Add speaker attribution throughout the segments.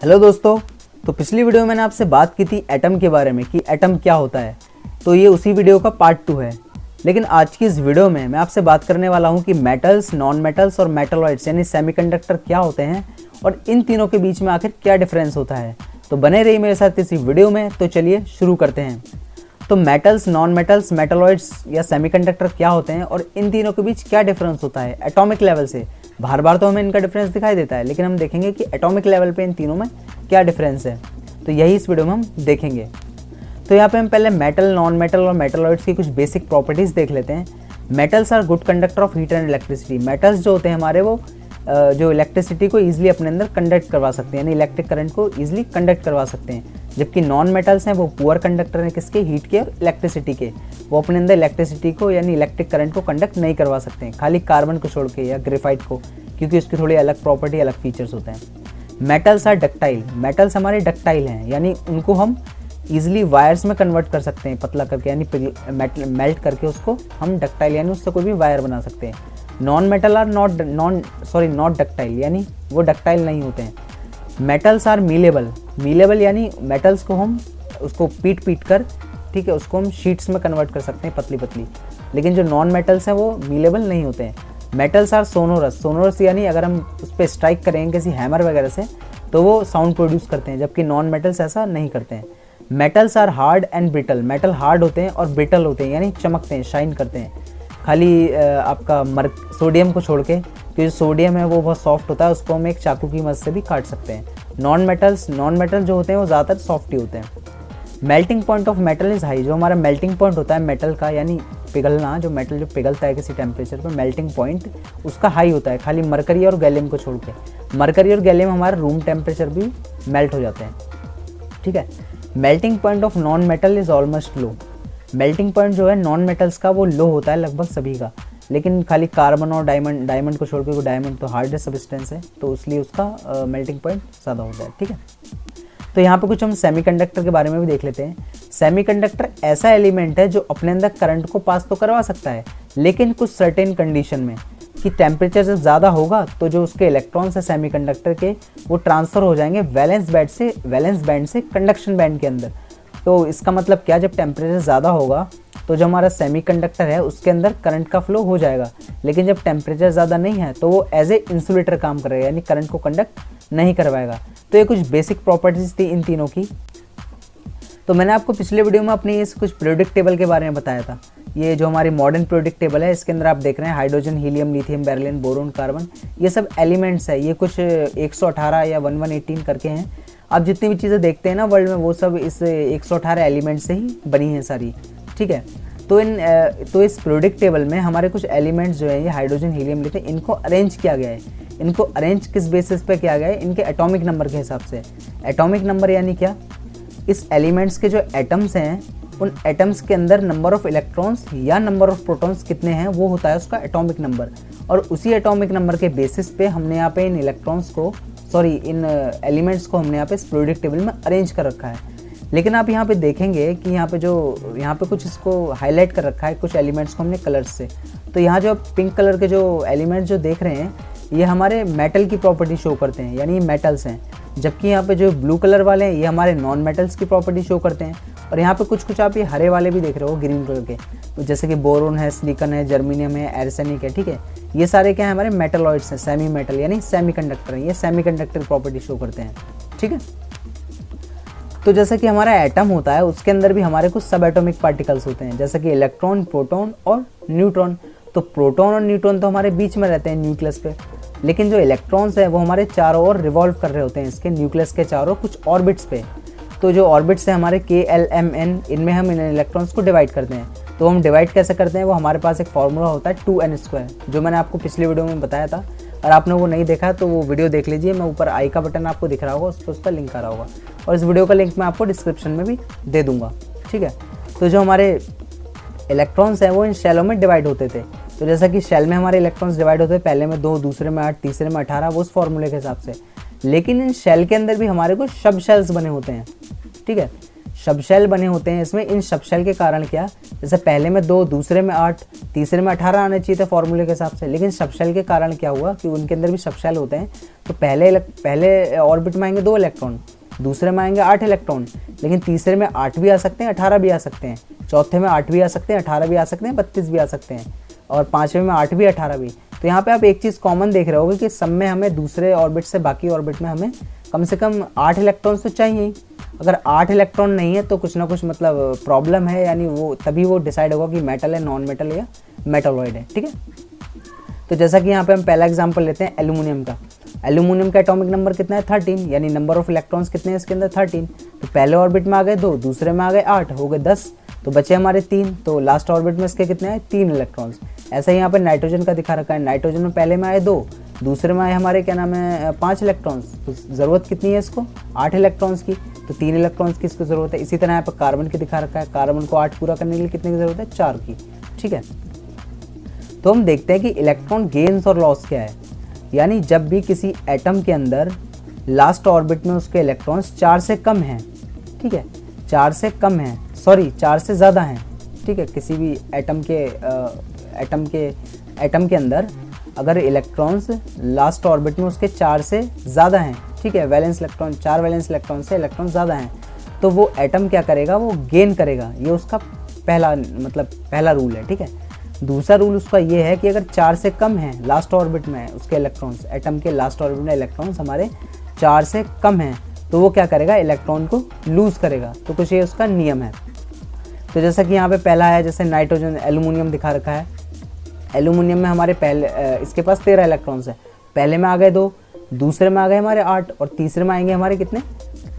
Speaker 1: Hello दोस्तों। तो पिछली वीडियो में मैंने आपसे बात की थी एटम के बारे में कि एटम क्या होता है। तो ये उसी वीडियो का पार्ट 2 है। लेकिन आज की इस वीडियो में मैं आपसे बात करने वाला हूँ कि मेटल्स, नॉन मेटल्स और मेटलॉइड्स यानी सेमीकंडक्टर क्या होते हैं और इन तीनों के बीच में आखिर क्या डिफरेंस होता है। तो बने रहिए मेरे साथ इसी वीडियो में। तो चलिए शुरू करते हैं। तो मेटल्स, नॉन मेटल्स, मेटलॉइड्स या सेमीकंडक्टर क्या होते हैं और इन तीनों के बीच क्या डिफरेंस होता है एटॉमिक लेवल से। बार बार तो हमें इनका डिफरेंस दिखाई देता है, लेकिन हम देखेंगे कि एटॉमिक लेवल पे इन तीनों में क्या डिफरेंस है। तो यही इस वीडियो में हम देखेंगे। तो यहाँ पे हम पहले मेटल, नॉन मेटल और मेटलॉइड्स की कुछ बेसिक प्रॉपर्टीज़ देख लेते हैं। Metals are good conductor of heat and electricity. Metals जो होते हैं हमारे वो जो इलेक्ट्रिसिटी को ईजिली अपने अंदर कंडक्ट करवा सकते हैं, यानी इलेक्ट्रिक करंट को ईजिली कंडक्ट करवा सकते हैं। जबकि नॉन मेटल्स हैं वो पुअर कंडक्टर हैं, किसके? हीट के और इलेक्ट्रिसिटी के। वो अपने अंदर इलेक्ट्रिसिटी को यानी इलेक्ट्रिक करंट को कंडक्ट नहीं करवा सकते हैं, खाली कार्बन को छोड़ के या ग्रेफाइट को, क्योंकि उसकी थोड़ी अलग प्रॉपर्टी, अलग फीचर्स होते हैं। Metals are ductile. मेटल्स हमारे डक्टाइल हैं, यानी उनको हम ईजिली वायर्स में कन्वर्ट कर सकते हैं, पतला करके, यानी मेल्ट करके उसको हम डक्टाइल यानी उससे कोई भी वायर बना सकते हैं। Non metal are not ductile, यानी वो डक्टाइल नहीं होते हैं। Metals are मीलेबल। मीलेबल यानी मेटल्स को हम उसको पीट कर, ठीक है, उसको हम शीट्स में कन्वर्ट कर सकते हैं, पतली पतली। लेकिन जो नॉन मेटल्स हैं वो मीलेबल नहीं होते हैं। Metals are sonorous. सोनोरस यानी अगर हम उस पर स्ट्राइक करेंगे किसी हैमर वगैरह से तो वो साउंड प्रोड्यूस करते हैं, जबकि नॉन मेटल्स ऐसा नहीं करते हैं। Metals are hard and brittle. Metal hard होते हैं और ब्रिटल होते हैं, यानी चमकते हैं, शाइन करते हैं, खाली आपका सोडियम को छोड़ के, क्योंकि सोडियम है वो बहुत सॉफ्ट होता है, उसको हम एक चाकू की मदद से भी काट सकते हैं। नॉन मेटल जो होते हैं वो ज़्यादातर सॉफ्ट ही होते हैं। Melting point of metal is high. जो हमारा मेल्टिंग पॉइंट होता है मेटल का, यानी पिघलना, जो मेटल जो पिघलता है किसी टेम्परेचर पर, मेल्टिंग पॉइंट उसका हाई होता है, खाली मरकरी और गैलियम को छोड़ के। मरकरी और गैलियम हमारा रूम टेम्परेचर भी मेल्ट हो जाते हैं, ठीक है। Melting point of non metal is almost low. Melting point जो है नॉन मेटल्स का वो लो होता है लगभग सभी का, लेकिन खाली कार्बन और डायमंड को छोड़ के, वो डायमंड तो हार्डेस्ट सब्सटेंस है तो इसलिए उसका मेल्टिंग पॉइंट ज़्यादा होता है, ठीक है। तो यहाँ पे कुछ हम सेमीकंडक्टर के बारे में भी देख लेते हैं। सेमीकंडक्टर ऐसा एलिमेंट है जो अपने अंदर करंट को पास तो करवा सकता है, लेकिन कुछ सर्टेन कंडीशन में, कि टेम्परेचर जब ज़्यादा होगा तो जो उसके इलेक्ट्रॉन्स है सेमीकंडक्टर के वो ट्रांसफ़र हो जाएंगे वैलेंस बैंड से कंडक्शन बैंड के अंदर। तो इसका मतलब क्या? जब टेम्परेचर ज़्यादा होगा तो जो हमारा सेमीकंडक्टर है उसके अंदर करंट का फ्लो हो जाएगा, लेकिन जब टेम्परेचर ज़्यादा नहीं है तो वो एज ए इंसुलेटर काम करेगा, यानी करंट को कंडक्ट नहीं करवाएगा। तो ये कुछ बेसिक प्रॉपर्टीज़ थी इन तीनों की। तो मैंने आपको पिछले वीडियो में अपनी इस कुछ पीरियोडिक टेबल के बारे में बताया था। ये जो हमारी मॉडर्न पीरियोडिक टेबल है, इसके अंदर आप देख रहे हैं hydrogen, helium, lithium, beryllium, boron, carbon, ये सब एलिमेंट्स है। ये कुछ 118 या 1118 करके हैं। आप जितनी भी चीज़ें देखते हैं ना वर्ल्ड में, वो सब इस 118 एलिमेंट से ही बनी है सारी, ठीक है। तो इस पीरियोडिक टेबल में हमारे कुछ एलिमेंट्स जो है, ये हाइड्रोजन, हीलियम, लिथियम, इनको अरेंज किया गया है। इनको अरेंज किस बेसिस पे किया गया है? इनके एटॉमिक नंबर के हिसाब से। एटॉमिक नंबर यानी क्या? इस एलिमेंट्स के जो एटम्स हैं उन एटम्स के अंदर नंबर ऑफ इलेक्ट्रॉन्स या नंबर ऑफ प्रोटॉन्स कितने हैं वो होता है उसका एटॉमिक नंबर। और उसी एटॉमिक नंबर के बेसिस पे हमने यहाँ पे इन एलिमेंट्स को हमने यहाँ पे इस पीरियोडिक टेबल में अरेंज कर रखा है। लेकिन आप यहाँ पे देखेंगे कि यहाँ पे कुछ इसको हाईलाइट कर रखा है, कुछ एलिमेंट्स को हमने कलर्स से। तो यहाँ जो पिंक कलर के जो एलिमेंट्स जो देख रहे हैं ये हमारे मेटल की प्रॉपर्टी शो करते हैं, यानी ये मेटल्स हैं। जबकि यहाँ पे जो ब्लू कलर वाले हैं ये हमारे नॉन मेटल्स की प्रॉपर्टी शो करते हैं। और यहाँ पे कुछ आप ये हरे वाले भी देख रहे हो, ग्रीन कलर के, तो जैसे कि बोरोन है, सिलिकॉन है, जर्मेनियम है, एर्सेनिक है, ठीक है। ये सारे क्या है? हमारे मेटलॉइड्स हैं, सेमी मेटल यानी सेमीकंडक्टर हैं। ये सेमीकंडक्टर प्रॉपर्टी शो करते हैं, ठीक है। तो जैसा कि हमारा एटम होता है उसके अंदर भी हमारे कुछ सब एटॉमिक पार्टिकल्स होते हैं, जैसे कि इलेक्ट्रॉन, प्रोटॉन और न्यूट्रॉन। तो प्रोटॉन और न्यूट्रॉन तो हमारे बीच में रहते हैं न्यूक्लियस पे, लेकिन जो इलेक्ट्रॉन्स है वो हमारे चारों ओर रिवॉल्व कर रहे होते हैं, इसके न्यूक्लियस के चारों कुछ ऑर्बिट्स पे। तो जो ऑर्बिट्स है हमारे K, L, M, N, इनमें हम इन इलेक्ट्रॉन्स को डिवाइड करते हैं। तो हम डिवाइड कैसे करते हैं? वो हमारे पास एक फार्मूला होता है 2n², जो मैंने आपको पिछले वीडियो में बताया था। और आपने वो नहीं देखा तो वो वीडियो देख लीजिए, मैं ऊपर आई का बटन आपको दिख रहा होगा, उस पर उसका लिंक आ रहा होगा, और इस वीडियो का लिंक मैं आपको डिस्क्रिप्शन में भी दे दूँगा, ठीक है। तो जो हमारे इलेक्ट्रॉन्स हैं वो इन शेलों में डिवाइड होते थे। तो जैसा कि शेल में हमारे इलेक्ट्रॉन्स डिवाइड होते हैं, पहले में 2, दूसरे में 8, तीसरे में 18, वो उस फॉर्मूले के हिसाब से। लेकिन इन शेल के अंदर भी हमारे कुछ सब शेल्स बने होते हैं, ठीक है। सब शेल बने होते हैं इसमें। इन सब शेल के कारण क्या, जैसे पहले में 2, दूसरे में 8, तीसरे में 18 आने चाहिए थे फॉर्मूले के हिसाब से, लेकिन सब शेल के कारण क्या हुआ कि उनके अंदर भी सब शेल होते हैं। तो पहले ऑर्बिट में आएंगे 2 इलेक्ट्रॉन, दूसरे में आएंगे 8 इलेक्ट्रॉन, लेकिन तीसरे में 8 भी आ सकते हैं, 18 भी आ सकते हैं, चौथे में 8 भी आ सकते हैं, 18 भी आ सकते हैं, 32 भी आ सकते हैं, और पाँचवें में 8 भी 18 भी। तो यहाँ पे आप एक चीज़ कॉमन देख रहे होगे कि सब में हमें दूसरे ऑर्बिट से बाकी ऑर्बिट में हमें कम से कम 8 इलेक्ट्रॉन्स तो चाहिए ही। अगर 8 इलेक्ट्रॉन नहीं है तो कुछ ना कुछ मतलब प्रॉब्लम है, यानी वो तभी वो डिसाइड होगा कि मेटल है, नॉन मेटल या मेटलॉइड है। ठीक है, तो जैसा कि यहाँ पे हम पहला एग्जांपल लेते हैं एल्यूमिनियम का। एल्यूमिनियम का एटॉमिक नंबर कितना है 13, यानी नंबर ऑफ इलेक्ट्रॉन्स कितने हैं इसके अंदर 13। तो पहले ऑर्बिट में आ गए 2, दूसरे में आ गए 8, हो गए 10, तो बचे हमारे 3। तो लास्ट ऑर्बिट में इसके कितने हैं 3 इलेक्ट्रॉन्स। ऐसा ही यहाँ पे नाइट्रोजन का दिखा रखा है। नाइट्रोजन में पहले में आए 2, दूसरे में आए हमारे क्या नाम है 5 इलेक्ट्रॉन्स। तो ज़रूरत कितनी है इसको 8 इलेक्ट्रॉन्स की, तो 3 इलेक्ट्रॉन्स की इसको ज़रूरत है। इसी तरह यहाँ पर कार्बन की दिखा रखा है। कार्बन को 8 पूरा करने के लिए कितने की ज़रूरत है 4 की। ठीक है, तो हम देखते हैं कि इलेक्ट्रॉन गेन्स और लॉस क्या है। यानी जब भी किसी एटम के अंदर लास्ट ऑर्बिट में उसके इलेक्ट्रॉन्स 4 से कम हैं, ठीक है, 4 से कम हैं, सॉरी 4 से ज़्यादा हैं। ठीक है, किसी भी एटम के अंदर अगर इलेक्ट्रॉन्स लास्ट ऑर्बिट में उसके 4 से ज़्यादा हैं, ठीक है, वैलेंस इलेक्ट्रॉन 4 वैलेंस इलेक्ट्रॉन से इलेक्ट्रॉन ज़्यादा हैं, तो वो एटम क्या करेगा, वो गेन करेगा। ये उसका पहला रूल है। ठीक है, दूसरा रूल उसका ये है कि अगर 4 से कम है लास्ट ऑर्बिट में उसके इलेक्ट्रॉन्स, एटम के लास्ट ऑर्बिट में इलेक्ट्रॉन्स हमारे 4 से कम हैं, तो वो क्या करेगा, इलेक्ट्रॉन को लूज़ करेगा। तो कुछ ये उसका नियम है। तो जैसा कि यहाँ पे पहला है, जैसे नाइट्रोजन, एल्यूमिनियम दिखा रखा है। एल्यूमिनियम में हमारे इसके पास 13 इलेक्ट्रॉन्स है। पहले में आ गए 2, दूसरे में आ गए हमारे 8, और तीसरे में आएंगे हमारे कितने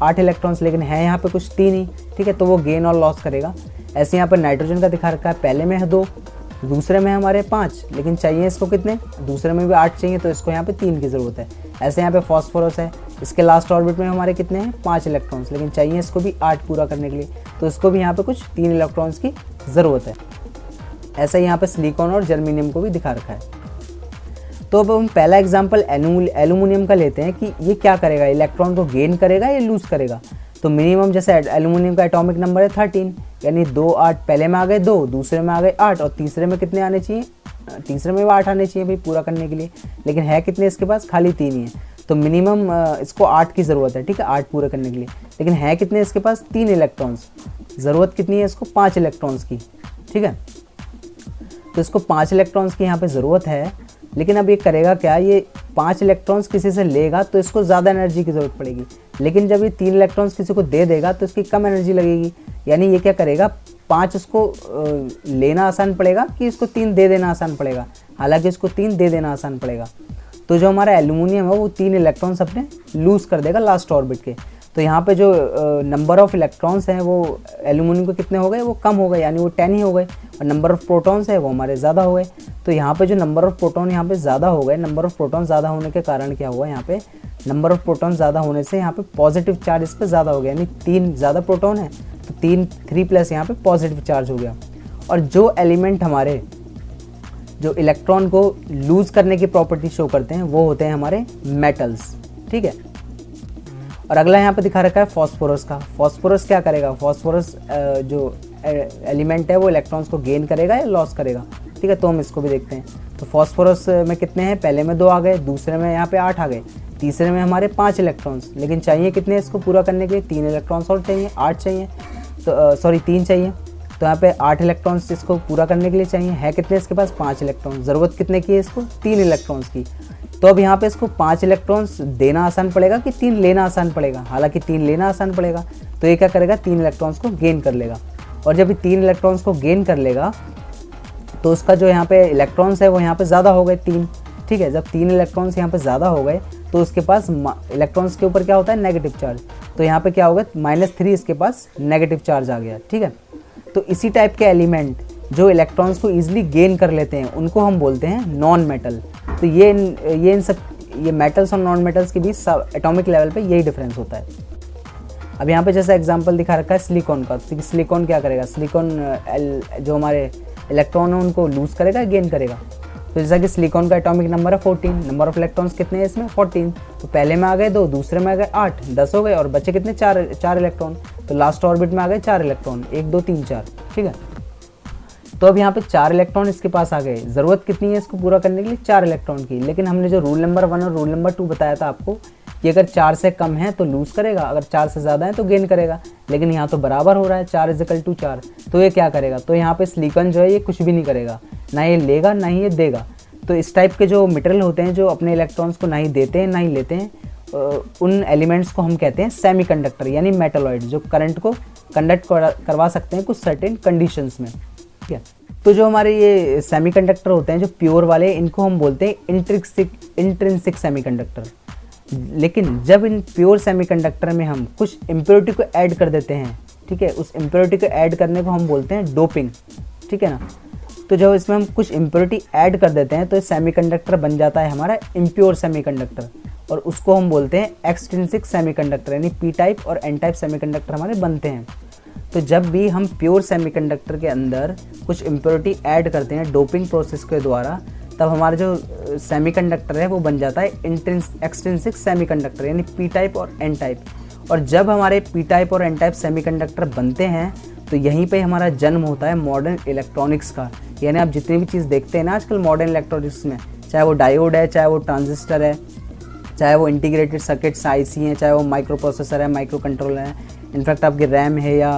Speaker 1: 8 इलेक्ट्रॉन्स, लेकिन है यहाँ पे कुछ 3 ही। ठीक है, तो वो गेन और लॉस करेगा। ऐसे यहाँ पर नाइट्रोजन का दिखा रखा है। पहले में है 2, दूसरे में हमारे 5, लेकिन चाहिए इसको कितने, दूसरे में भी 8 चाहिए, तो इसको यहाँ पे 3 की ज़रूरत है। ऐसे यहाँ पे फॉस्फोरस है। इसके लास्ट ऑर्बिट में हमारे कितने हैं 5 इलेक्ट्रॉन्स, लेकिन चाहिए इसको भी 8 पूरा करने के लिए, तो इसको भी यहाँ पे कुछ 3 इलेक्ट्रॉन्स की ज़रूरत है। ऐसा ही यहाँ पे सिलिकॉन और जर्मेनियम को भी दिखा रखा है। तो अब हम पहला एग्जाम्पल एल्यूमिनियम का लेते हैं कि ये क्या करेगा, इलेक्ट्रॉन को गेन करेगा या लूज़ करेगा। तो मिनिमम जैसे एल्यूमिनियम का एटॉमिक नंबर है 13, यानी 2, 8, पहले में आ गए 2, दूसरे में आ गए 8, और तीसरे में कितने आने चाहिए, तीसरे में भी 8 आने चाहिए भाई पूरा करने के लिए, लेकिन है कितने इसके पास, खाली 3 ही है। तो मिनिमम इसको 8 की ज़रूरत है। ठीक है, 8 पूरे करने के लिए, लेकिन है कितने इसके पास 3 इलेक्ट्रॉन्स, ज़रूरत कितनी है इसको 5 इलेक्ट्रॉन्स की। ठीक है, तो इसको 5 इलेक्ट्रॉन्स की यहाँ पे ज़रूरत है, लेकिन अब ये करेगा क्या, ये 5 इलेक्ट्रॉन्स किसी से लेगा तो इसको ज़्यादा एनर्जी की ज़रूरत पड़ेगी, लेकिन जब ये 3 इलेक्ट्रॉन्स किसी को दे देगा तो इसकी कम एनर्जी लगेगी। यानी ये क्या करेगा, 5 इसको लेना आसान पड़ेगा कि इसको 3 दे देना आसान पड़ेगा, हालांकि इसको 3 दे देना आसान पड़ेगा। तो जो हमारा एल्यूमिनियम है वो 3 इलेक्ट्रॉन्स अपने लूज़ कर देगा लास्ट ऑर्बिट के। तो यहाँ पे जो नंबर ऑफ़ इलेक्ट्रॉन्स हैं वो एल्यूमिनियम के कितने हो गए, वो कम हो गए, यानी वो 10 ही हो गए, और नंबर ऑफ़ प्रोटॉन्स है वो हमारे ज़्यादा हो गए। तो यहाँ पे जो नंबर ऑफ़ प्रोटॉन यहाँ पे ज़्यादा हो गए, नंबर ऑफ़ प्रोटॉन ज़्यादा होने के कारण क्या हुआ, यहाँ पे नंबर ऑफ़ प्रोटॉन ज़्यादा होने से यहाँ पे पॉजिटिव चार्ज इस पर ज़्यादा हो गया, यानी 3 ज़्यादा प्रोटॉन है तो 3+ यहाँ पे पॉजिटिव चार्ज हो गया। और जो एलिमेंट हमारे जो इलेक्ट्रॉन को लूज़ करने की प्रॉपर्टी शो करते हैं वो होते हैं हमारे मेटल्स। ठीक है, और अगला यहाँ पे दिखा रखा है फॉस्फोरस का। फॉस्फोरस क्या करेगा, फॉस्फोरस जो एलिमेंट है वो इलेक्ट्रॉन्स को गेन करेगा या लॉस करेगा। ठीक है, तो हम इसको भी देखते हैं। तो फॉस्फोरस में कितने हैं, पहले में 2 आ गए, दूसरे में यहाँ पे 8 आ गए, तीसरे में हमारे 5 इलेक्ट्रॉन्स, लेकिन चाहिए कितने इसको पूरा करने के लिए, 3 इलेक्ट्रॉन्स और चाहिए, 8 चाहिए, तो 3 चाहिए। तो यहाँ पे 8 इलेक्ट्रॉन्स इसको पूरा करने के लिए चाहिए, है कितने इसके पास 5 इलेक्ट्रॉन्स, ज़रूरत कितने की है इसको 3 इलेक्ट्रॉन्स की। तो अब यहाँ पे इसको 5 इलेक्ट्रॉन्स देना आसान पड़ेगा कि 3 लेना आसान पड़ेगा, हालांकि 3 लेना आसान पड़ेगा। तो ये क्या करेगा, 3 इलेक्ट्रॉन्स को गेन कर लेगा, और जब ये 3 इलेक्ट्रॉन्स को गेन कर लेगा तो उसका जो यहाँ पे इलेक्ट्रॉन्स है वो यहाँ पे ज़्यादा हो गए 3। ठीक है, जब 3 इलेक्ट्रॉन्स यहाँ पे ज़्यादा हो गए तो उसके पास इलेक्ट्रॉन्स के ऊपर क्या होता है, नेगेटिव चार्ज। तो यहाँ पे क्या होगा, -3 इसके पास नेगेटिव चार्ज आ गया। ठीक है, तो इसी टाइप के एलिमेंट जो इलेक्ट्रॉन्स को ईजिली गेन कर लेते हैं उनको हम बोलते हैं नॉन मेटल। तो ये मेटल्स और नॉन मेटल्स के बीच एटॉमिक लेवल पे यही डिफरेंस होता है। अब यहाँ पे जैसा एग्जांपल दिखा रखा है सिलिकॉन का। तो सिलिकॉन क्या करेगा, सिलिकॉन जो हमारे इलेक्ट्रॉन है उनको लूज़ करेगा, गेन करेगा। तो जैसा कि सिलिकॉन का एटॉमिक नंबर है 14, नंबर ऑफ इलेक्ट्रॉन्स कितने हैं इसमें 14। तो पहले में आ गए 2, दूसरे में आ गए 8, 10 हो गए, और बचे कितने 4 इलेक्ट्रॉन। तो लास्ट ऑर्बिट में आ गए 4 इलेक्ट्रॉन, 1 2 3 4, ठीक है। तो अब यहाँ पे 4 इलेक्ट्रॉन इसके पास आ गए। ज़रूरत कितनी है इसको पूरा करने के लिए? 4 इलेक्ट्रॉन की। लेकिन हमने जो रूल नंबर 1 और रूल नंबर 2 बताया था आपको कि अगर 4 से कम है तो लूज़ करेगा, अगर 4 से ज़्यादा है तो गेन करेगा। लेकिन यहाँ तो बराबर हो रहा है, 4 = 4, तो ये क्या करेगा? तो यहाँ पे सिलिकॉन जो है ये कुछ भी नहीं करेगा, ना ये लेगा ना ही ये देगा। तो इस टाइप के जो मटेरियल होते हैं जो अपने इलेक्ट्रॉन्स को ना ही देते हैं ना ही लेते हैं, उन एलिमेंट्स को हम कहते हैं सेमीकंडक्टर यानी मेटलॉइड, जो करंट को कंडक्ट करवा सकते हैं कुछ सर्टेन कंडीशंस में, ठीक है। तो जो हमारे ये सेमीकंडक्टर होते हैं जो प्योर वाले, इनको हम बोलते हैं इंट्रिंसिक सेमीकंडक्टर। लेकिन जब इन प्योर सेमीकंडक्टर में हम कुछ इम्प्योरिटी को ऐड कर देते हैं, ठीक है, उस इम्प्योरिटी को ऐड करने को हम बोलते हैं डोपिंग, ठीक है ना। तो जब इसमें हम कुछ इम्प्योरिटी ऐड कर देते हैं तो सेमीकंडक्टर बन जाता है हमारा इम्प्योर सेमीकंडक्टर, और उसको हम बोलते हैं एक्सट्रिंसिक सेमीकंडक्टर, यानी पी टाइप और एन टाइप सेमीकंडक्टर हमारे बनते हैं। तो जब भी हम प्योर सेमीकंडक्टर के अंदर कुछ इम्प्योरिटी ऐड करते हैं डोपिंग प्रोसेस के द्वारा, तब हमारा जो सेमीकंडक्टर है वो बन जाता है एक्सट्रिंसिक सेमीकंडक्टर, यानी पी टाइप और एन टाइप। और जब हमारे पी टाइप और एन टाइप सेमीकंडक्टर बनते हैं तो यहीं पे हमारा जन्म होता है मॉडर्न इलेक्ट्रॉनिक्स का। यानी आप जितनी भी चीज़ देखते हैं ना आजकल मॉडर्न इलेक्ट्रॉनिक्स में, चाहे वो डायोड है, चाहे वो ट्रांजिस्टर है, चाहे वो इंटीग्रेटेड सर्किट्स आईसी हैं, चाहे वो माइक्रो प्रोसेसर है, माइक्रो कंट्रोलर है, इनफैक्ट आपके रैम है या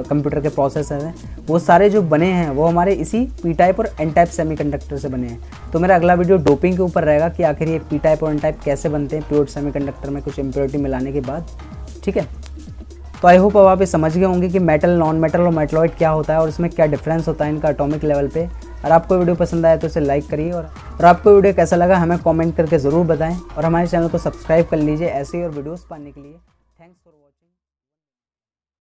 Speaker 1: कंप्यूटर के प्रोसेसर हैं, वो सारे जो बने हैं वो हमारे इसी पी टाइप और एन टाइप सेमीकंडक्टर से बने हैं। तो मेरा अगला वीडियो डोपिंग के ऊपर रहेगा कि आखिर ये पी टाइप और एन टाइप कैसे बनते हैं प्योर सेमीकंडक्टर में कुछ इम्प्योरिटी मिलाने के बाद, ठीक है। तो आई होप अब आप ये समझ गए होंगे कि मेटल, नॉन मेटल और मेटलॉइड क्या होता है और इसमें क्या डिफरेंस होता है इनका एटॉमिक लेवल पे। और आपको वीडियो पसंद आया तो इसे लाइक करिए, और आपको वीडियो कैसा लगा हमें कमेंट करके ज़रूर बताएं, और हमारे चैनल को सब्सक्राइब कर लीजिए ऐसे ही और वीडियोस पाने के लिए।